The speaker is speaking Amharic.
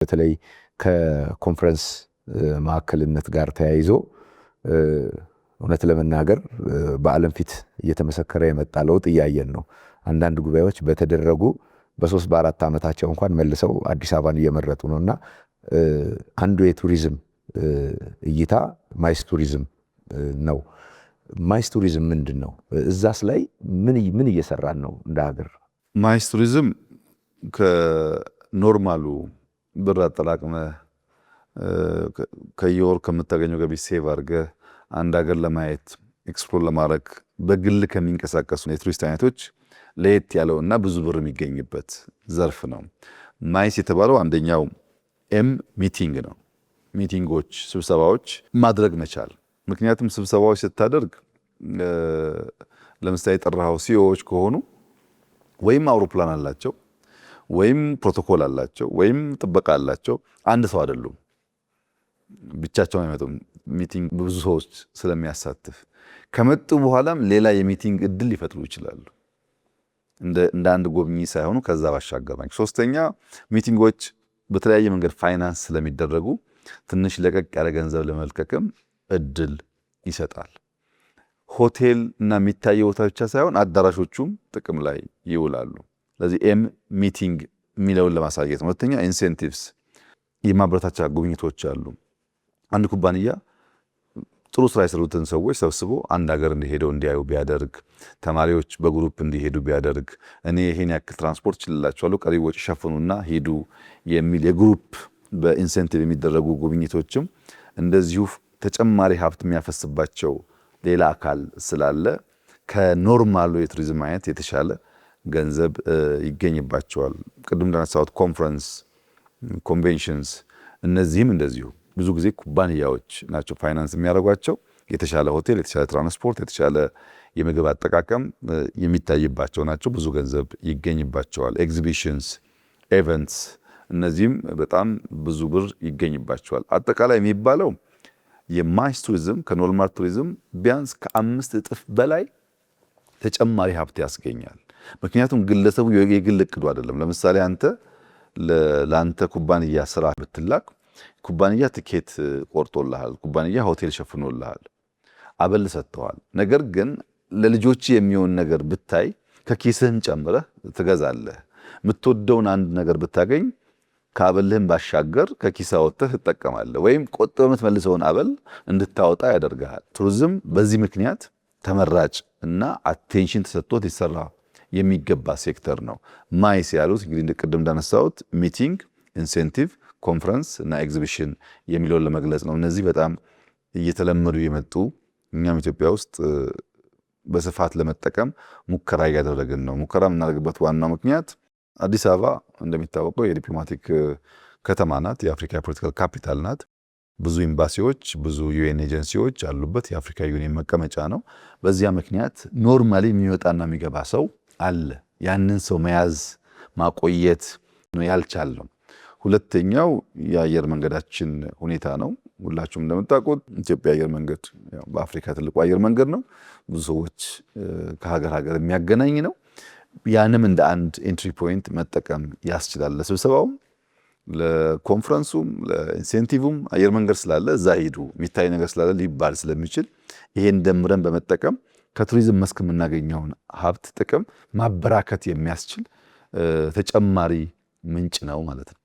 በተለይ ከኮንፈረንስ ማዕከልነት ጋር ተያይዞ እውነት ለመናገር በዓለም ፊት እየተመሰከረ የመጣ ለውጥ እያየን ነው። አንዳንድ ጉባኤዎች በተደረጉ በ3 በ4 ዓመታቸው እንኳን መልሰው አዲስ አበባን እየመረጡ ነውና አንዱ የቱሪዝም እይታ ማይስ ቱሪዝም ነው። ማይስ ቱሪዝም ምንድነው? እዛስ ላይ ምን እየሰራን ነው እንደ ሀገር? ማይስ ቱሪዝም ከኖርማሉ ብር አጠራቅመ ከየወር ከምታገኘው ገቢ ሴቭ አድርገህ አንድ ሀገር ለማየት ኤክስፕሎር ለማድረግ በግል ከሚንቀሳቀሱ የቱሪስት አይነቶች ለየት ያለውና ብዙ ብር የሚገኝበት ዘርፍ ነው። ማይስ የተባለው አንደኛው ሚቲንግ ነው። ሚቲንጎች፣ ስብሰባዎች ማድረግ መቻል። ምክንያቱም ስብሰባዎች ስታደርግ ለምሳሌ የጠራኸው ሲኦዎች ከሆኑ ወይም አውሮፕላን አላቸው ወይም ፕሮቶኮል አላቸው ወይም ጥበቃ አላቸው። አንድ ሰው አይደሉም፣ ብቻቸውን አይመጡም። ሚቲንግ ብዙ ሰዎች ስለሚያሳትፍ ከመጡ በኋላም ሌላ የሚቲንግ እድል ሊፈጥሩ ይችላሉ። እንደ አንድ ጎብኚ ሳይሆኑ ከዛ ባሻገር ናቸው። ሶስተኛ ሚቲንጎች በተለያየ መንገድ ፋይናንስ ስለሚደረጉ ትንሽ ለቀቅ ያለ ገንዘብ ለመልቀቅም እድል ይሰጣል። ሆቴል እና የሚታየው ቦታ ብቻ ሳይሆን አዳራሾቹም ጥቅም ላይ ይውላሉ። ስለዚህ ሚቲንግ የሚለውን ለማሳየት ነው። ሁለተኛ ኢንሴንቲቭስ፣ የማበረታቻ ጉብኝቶች አሉ። አንድ ኩባንያ ጥሩ ስራ የሰሩትን ሰዎች ሰብስቦ አንድ ሀገር እንዲሄደው እንዲያዩ ቢያደርግ፣ ተማሪዎች በግሩፕ እንዲሄዱ ቢያደርግ፣ እኔ ይሄን ያክል ትራንስፖርት ችልላችኋለሁ ቀሪ ወጪ ሸፍኑና ሂዱ የሚል የግሩፕ በኢንሴንቲቭ የሚደረጉ ጉብኝቶችም እንደዚሁ ተጨማሪ ሀብት የሚያፈስባቸው ሌላ አካል ስላለ ከኖርማሉ የቱሪዝም አይነት የተሻለ ገንዘብ ይገኝባቸዋል። ቅድም እንዳነሳሁት ኮንፈረንስ፣ ኮንቬንሽንስ፣ እነዚህም እንደዚሁ ብዙ ጊዜ ኩባንያዎች ናቸው ፋይናንስ የሚያደርጓቸው። የተሻለ ሆቴል፣ የተሻለ ትራንስፖርት፣ የተሻለ የምግብ አጠቃቀም የሚታይባቸው ናቸው። ብዙ ገንዘብ ይገኝባቸዋል። ኤግዚቢሽንስ፣ ኤቨንትስ፣ እነዚህም በጣም ብዙ ብር ይገኝባቸዋል። አጠቃላይ የሚባለው የማይስ ቱሪዝም ከኖርማል ቱሪዝም ቢያንስ ከ5 እጥፍ በላይ ተጨማሪ ሀብት ያስገኛል። ምክንያቱም ግለሰቡ የግል እቅዱ አይደለም። ለምሳሌ አንተ ለአንተ ኩባንያ ስራ ብትላክ ኩባንያ ትኬት ቆርጦልሃል፣ ኩባንያ ሆቴል ሸፍኖልሃል፣ አበል ሰጥተዋል። ነገር ግን ለልጆች የሚሆን ነገር ብታይ ከኪስህም ጨምረህ ትገዛለህ። የምትወደውን አንድ ነገር ብታገኝ ከአበልህም ባሻገር ከኪሳ ወጥተህ ትጠቀማለህ፣ ወይም ቆጥበህ የምትመልሰውን አበል እንድታወጣ ያደርግሃል። ቱሪዝም በዚህ ምክንያት ተመራጭ እና አቴንሽን ተሰጥቶት ይሰራ የሚገባ ሴክተር ነው። ማይስ ያሉት እንግዲህ ቅድም እንዳነሳሁት ሚቲንግ፣ ኢንሴንቲቭ፣ ኮንፈረንስ እና ኤግዚቢሽን የሚለውን ለመግለጽ ነው። እነዚህ በጣም እየተለመዱ የመጡ እኛም ኢትዮጵያ ውስጥ በስፋት ለመጠቀም ሙከራ እያደረግን ነው። ሙከራ የምናደርግበት ዋናው ምክንያት አዲስ አበባ እንደሚታወቀው የዲፕሎማቲክ ከተማ ናት። የአፍሪካ የፖለቲካል ካፒታል ናት። ብዙ ኤምባሲዎች፣ ብዙ ዩኤን ኤጀንሲዎች ያሉበት የአፍሪካ ዩኒየን መቀመጫ ነው። በዚያ ምክንያት ኖርማሊ የሚወጣና የሚገባ ሰው አለ። ያንን ሰው መያዝ ማቆየት ነው ያልቻልነው። ሁለተኛው የአየር መንገዳችን ሁኔታ ነው። ሁላችሁም እንደምታውቁት ኢትዮጵያ አየር መንገድ በአፍሪካ ትልቁ አየር መንገድ ነው። ብዙ ሰዎች ከሀገር ሀገር የሚያገናኝ ነው። ያንም እንደ አንድ ኤንትሪ ፖይንት መጠቀም ያስችላል። ለስብሰባውም፣ ለኮንፈረንሱም፣ ለኢንሴንቲቭም አየር መንገድ ስላለ እዛ ሂዱ የሚታይ ነገር ስላለ ሊባል ስለሚችል ይሄን ደምረን በመጠቀም ከቱሪዝም መስክ የምናገኘውን ሀብት ጥቅም ማበራከት የሚያስችል ተጨማሪ ምንጭ ነው ማለት ነው።